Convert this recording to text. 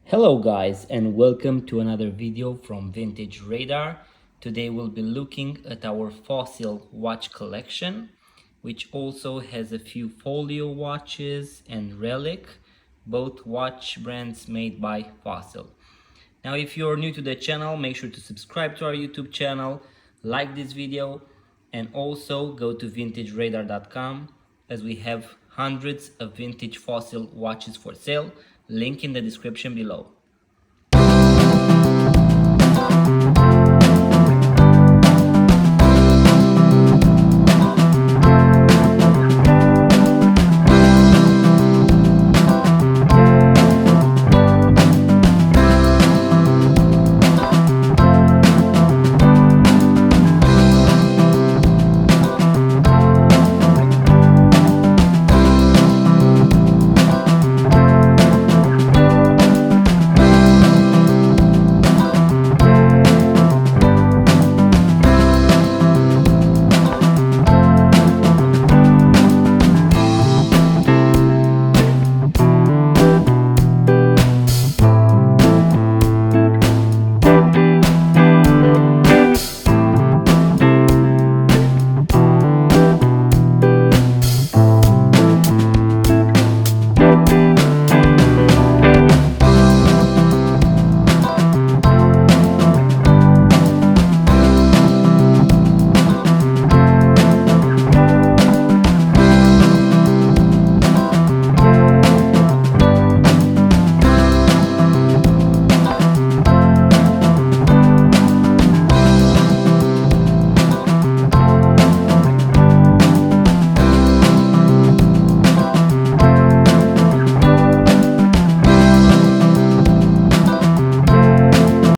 Hello guys, and welcome to another video from Vintage Radar. Today we'll be looking at our fossil watch collection, which also has a few Folio watches and Relic, both watch brands made by Fossil. Now if you're new to the channel, make sure to subscribe to our YouTube channel, like this video, and also go to vintageradar.com as we have hundreds of vintage fossil watches for sale. Link in the description below.